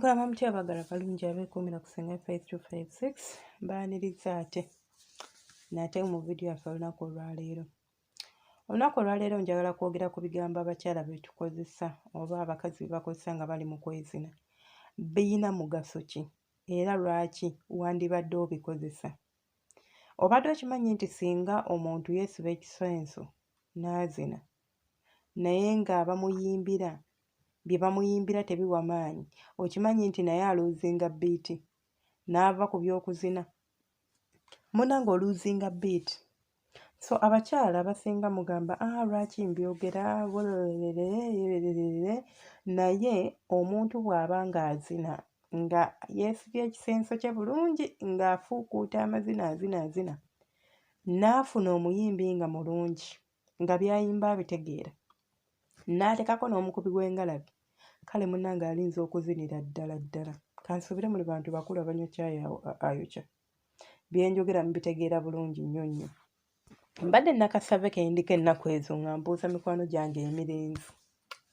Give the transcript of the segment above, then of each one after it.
Mukama mutya abagala kalungi abeekuumira ku Senga 5256 mbaaniriza ate nate mu vidiyo yaffe olunaku olwaleero. Olunaku olwaleero njagala kwogera ku bigambo abakyala bye tukozesa oba abakazi bye bakozesa nga bali mu kwezina. Biyina mugaso ki era lwaki wandibadde obikozesa? Obadde okimanyi nti singa omuntu yeesiba ekisenso n'azina naye ng'abamuyimbira bye bamuyimbira tebiwa maanyi, okimanyi nti naye aluuzinga bbiiti n'ava ku by'okuzina, munnange oluuzinga bbiiti. So abakyala abasinga mugamba lwaki mbyogera naye omuntu bw'aba ng'azina nga yeesibye ekisenso kye bulungi ng'afuukuuta amazina azina n'afuna omuyimbi nga mulungi nga byayimba abitegeera n'atekako n'omukubi gw'engalabi, kale munnange alinza okuzinira ddala. Kansuubire muli bantu bakulu abanywa caayi ayokya. Bye njogera mubitegeera bulungi nnyo. Mbadde nakasave ke ndiko ennaku ezo nga mbuuza mikwano gyange emirenzi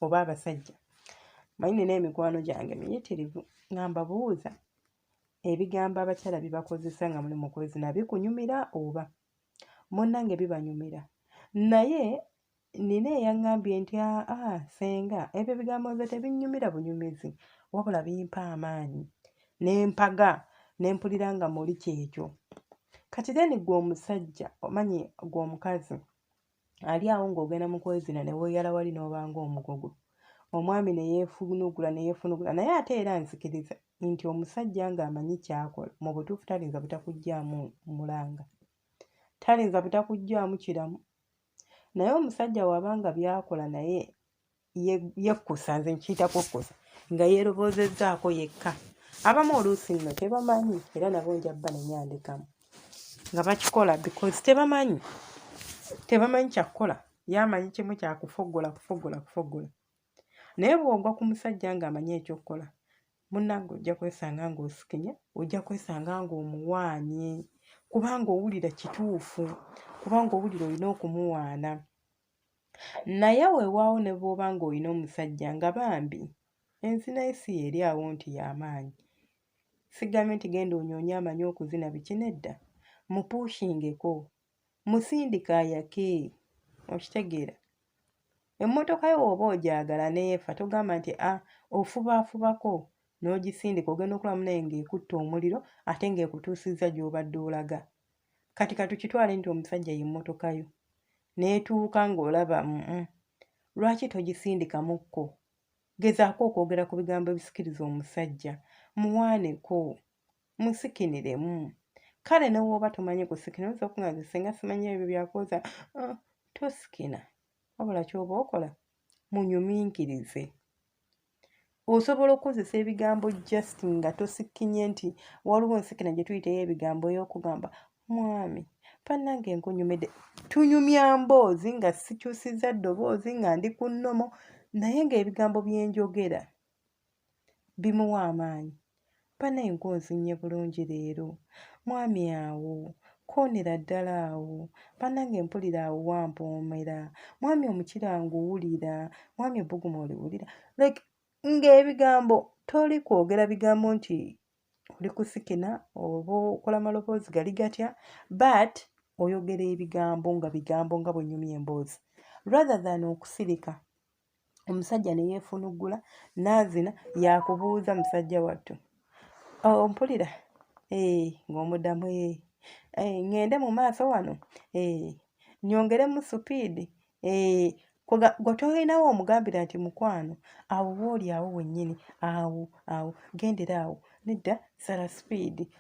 oba abasajja. Manyi nina emikwano gyange miyitirivu nga mbabuuza ebigambo abakyala bye bakozesa nga muli mu kwezina bikunyumira oba? Munnange bibanyumira. Naye nina eyaŋŋambye nti Senga, ebyo ebigambo nze tebinnyumira bunyumizi wabula bimpa amaanyi n'empaga n'empulira nga muli kyekyo. Kati then gwe omusajja omanyi gwe omukazi ali awo ng'ogenda mu kwezina ne weeyala wali n'obanga omugogo, omwami ne yeefunugula naye ate era nzikiriza nti omusajja ng'amanyi ky'akola mu butuufu talinza butakuggyaamu mulanga, talinza butakuggyaamu kiramu. Naye omusajja wabanga by'akola naye yekkusa, nze nkiyita kwekkusa, nga yeeroboozezzaako yekka. Abamu oluusi nno tebamanyi era nabo njabba ne nyandikamu nga bakikola because tebamanyi kyakukola, yamanyi kimu kyakufogola. Naye bw'ogwa ku musajja ng'amanyi ekyokukola, munnange ojja kwesanga ng'osikinya, ojja kwesanga ng'omuwaanye kubanga owulira kituufu, kubanga owulira olina okumuwaana. Naye weewaawo ne bw'oba ng'olina omusajja nga bambi enzina esi eri awo nti y'amaanyi. Sigambye nti genda onyoonye amanyi okuzina biki, nedda, mupuushingeko, musindike ayake, okitegeera. Emmotoka yo oba ogyagala neefa togamba nti ofubaafubako n'ogisindika ogenda okulamu naye ng'ekutte omuliro ate ng'ekutuusizza gy'obadde olaga. Kati tukitwale nti omusajja y'emmotoka yo n'etuuka ng'olaba lwaki togisindikamuko? Gezaako okwogera ku bigambo ebisikiriza omusajja, muwaaneko, musikiniremu. Kale ne bw'oba tomanyi kusikina oyinza okuŋŋaza Senga simanyi ebyo byakoza. Tosikina, wabula ky'oba okola munyuminkirize. Osobola okukozesa ebigambo just nga tosikinye nti waliwo ensikina gye tuyitayo ebigambo ey'okugamba mwami bannange nkunyumidde. Tunyumya mboozi nga sikyusizza ddoboozi nga ndi ku nnomo naye ng'ebigambo bye njogera bimuwa amaanyi. Bannange nkunzinnye bulungi leero, mwami awo koonera ddala awo, bannange mpulira awo wampoomera, mwami omukira nguwulira, mwami ebbuguma oliwulira. Like ng'ebigambo toli kwogera bigambo nti oli kusikina oba okola maloboozi gali gatya, but oyogera ebigambo nga bwennyumya emboozi rather than okusirika. Omusajja ne yeefunugula n'azina yakubuuza musajja wattu, mpulira ng'omuddamu ŋŋende mu maaso wano, nyongeremu supiidi, gwe tolinawo omugambira nti mukwano awo wooli awo wennyini awo gendera awo, nedda sala supiidi,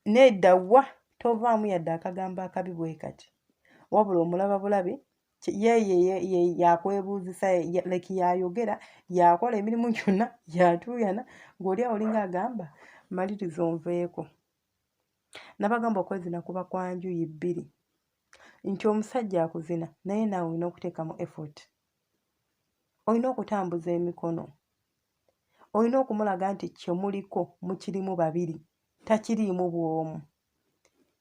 nedda wa tovaamu yadde akagambo akabi bwe kati, wabula omulaba bulabi ye yakwebuuzisa like yayogera yakola emirimu gyonna yatuuyana ng'oli awo olinga agamba maliriza onveeko. Nabagamba okwezina kuba kwa njuyi bbiri, nti omusajja akuzina naye naawe olina okuteekamu effort, olina okutambuza emikono, olina okumulaga nti kyemuliko mukirimu babiri takiriimu bw'omu.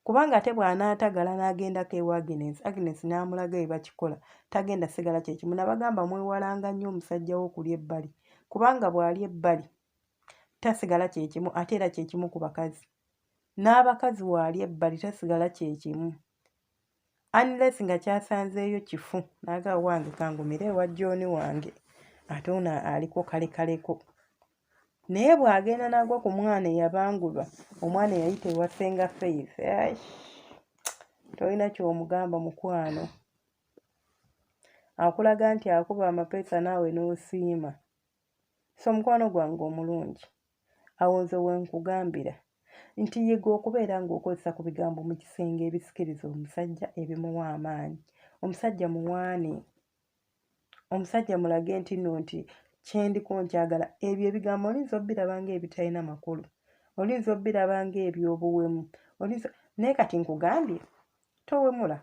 Kubanga ate bw'anaatagala n'agendako ewa Agnes n'amulaga bye bakikola tagenda sigala kyekimu. Nabagamba mwewalanga nnyo omusajja wo okulya ebbali, kubanga bw'ali ebbali tasigala kye kimu ate era kye kimu ku bakazi. N'abakazi waali ebbali tasigala kye kimu. Unless nga kyasanzeeyo kifu n'agamba wange kangumire ewa John wange ate ono aliko kalekaleko. Naye bw'agenda nagwa ku mwana eyabangulwa, omwana eyayita ewa Senga Faith, tolina ky'omugamba mukwano. Akulaga nti akuba amapeesa naawe n'osiima. So mukwano gwange omulungi, awo nze wenkugambira nti yiga okubeera ng'okozesa ku bigambo mu kisenge ebisikiriza omusajja ebimuwa amaanyi. Omusajja muwaane. Omusajja mulage nti nno nti kyendiko nkyagala. Ebyo ebigambo olinza obbiraba ng'ebitalina makulu, olinza obbiraba ng'eby'obuwemu, naye kati nkugambye towemula.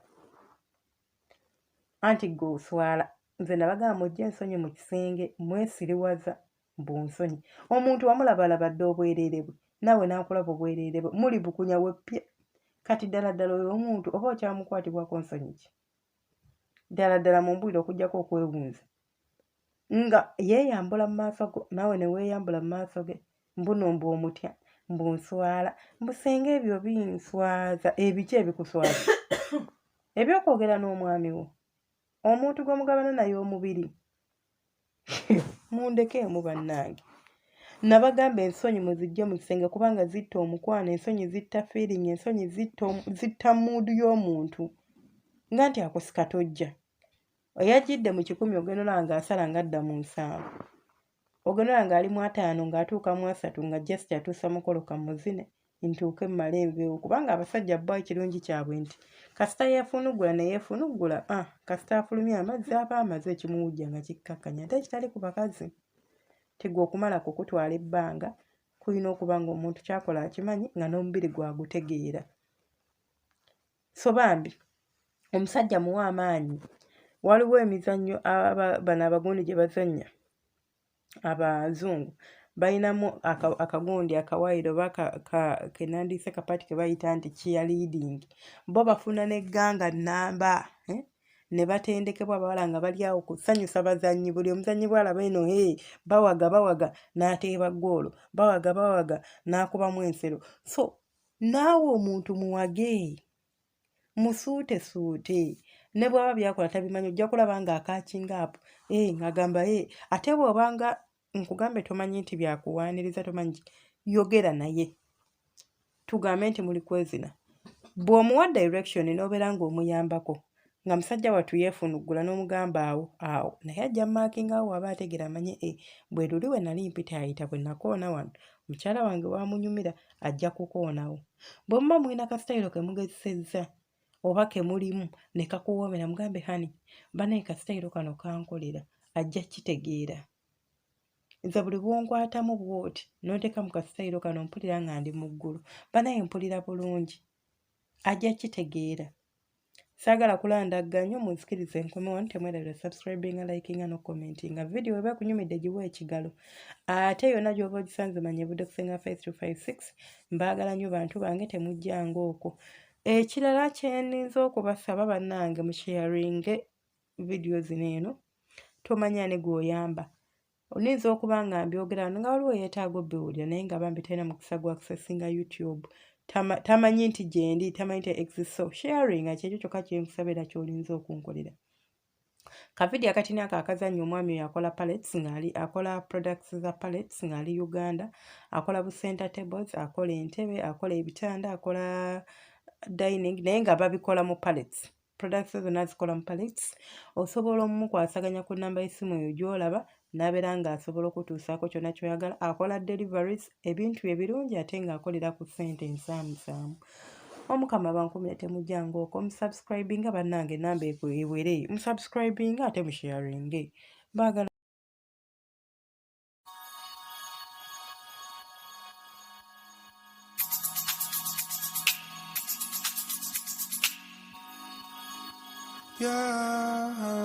Anti gwe oswala. Nze nabagamba mujje ensonyi mu kisenge, mwesiriwaza bunsonyi. Omuntu wamulabalaba dde obwereere bwe, naawe n'akulaba obwereere bwe, muli bukunya weppye. Kati ddala ddala oyo omuntu oba okyamukwatibwako nsonyi ki? Ddala ddala mu mbwire okugyako okwewunza. Nga yeeyambula mu maaso go, naawe ne weeyambula mu maaso ge. Mbuno mbu omutya, mbu nswala, mbusenga ebyo binswaza. Ebiki ebikuswaza? Ebyokwogera n'omwami wo, omuntu gw'omugabana naye omubiri. Mundekeemu bannange. Nabagamba ensonyi muzijje mu kisenge kubanga zitta omukwano, ensonyi zitta feeling, ensonyi zitta mood y'omuntu. Nga nti akusika tojja. Oyajjidde mu 10 ogendola ng'asala ng'adda mu 7. Ogendola ng'ali mu 5 ng'atuuka mu 3 nga just atuusa mukoloka muzine ntuuke mmale enveewo. Kubanga abasajja bo ekirungi kyabwe nti kasita yeefunugula ne yeefunugula, kasita afulumya amazzi aba amaze ekimuwujja nga kikkakkanya. Ate ekitali ku bakazi tigwe okumala kukutwala ebbanga, kulina okuba ng'omuntu kyakola akimanyi nga n'omubiri gwagutegeera. So bambi omusajja muwa amaanyi. Waliwo emizannyo bano abagundi gye bazannya abazungu, balinamu akagundi akawaire oba kenandiise kapaati ke bayita nti cheerleading. Bo bafuna n'egganga nnamba, ne batendekebwa abawala nga bali awo kusanyusa bazannyi. Buli omuzannyi bw'alaba eno bawaga n'ateeba ggoolo, bawaga n'akubamu ensero. So naawe omuntu muwage, musuutesuute. Ne bw'aba byakola tabimanyi, ojja kulaba ng'akakinga apo ng'agamba ate bw'obanga nkugambe tomanyi nti byakuwaaniriza, tomanyi yogera naye. Tugambe nti muli kwezina, bw'omuwa direction n'obeera ng'omuyambako, nga musajja wattu yeefunugula n'omugamba awo naye ajja mmaakingawo aba ategera amanye bwe luli we nali mpita ayita bwe nakoona wano, mukyala wange wamunyumira ajja kukoonawo. Bwe muba mulina kasitayiro ke mugezesezza oba ke mulimu ne kakuwoomera, mugambe hani banaye kasitayiro kano kankolera, ajja kitegeera. Nze buli bwonkwatamu bw'oti n'oteeka mu kasitayiro kano mpulira nga ndi mu ggulu, banaye mpulira bulungi, ajja kitegeera. Saagala kulandagga nnyo, munzikirize enkome wano. Temwerabira subscribinga, likinga no commentinga. Video eba kunyumidde giwe ekigalo. Ate yonna gy'oba ogisanze manye budde kusenga 5256. Mbaagala nnyo bantu bange, temujjanga okwo. Ekirala kyeninza okubasaba bannange mu sharinge video zino eno, tomanya ne gw'oyamba. Oninza okuba nga mbyogera nga waliwo yeetaaga obbiwulira naye nga bambi talina mukisa gwa accessinga YouTube. Tamanyi nti gyendi, tamanyi nti exists. Sharing kyekyo kyokka kyenkusabira ky'olinza okunkolera. Kavidiyo akatini ako akazannya omwami oyo akola pallets akola products za pallets ng'ali Uganda, akola bu center tables, akola entebe, akola ebitanda, akola dining, naye nga babikola mu pallets. Products zonna zikola mu pallets. Osobola omukwasaganya ku nnamba y'essimu eyo gy'olaba n'abeera ng'asobola okutuusaako kyonna ky'oyagala. Akola deliveries, ebintu ebirungi ate ng'akolera ku ssente ensaamusaamu. Omukama bankumire temujjanga okwo. Musubscribinga bannange, ennamba ewere. Musubscribinga ate musharinge. Baagala. Yeah.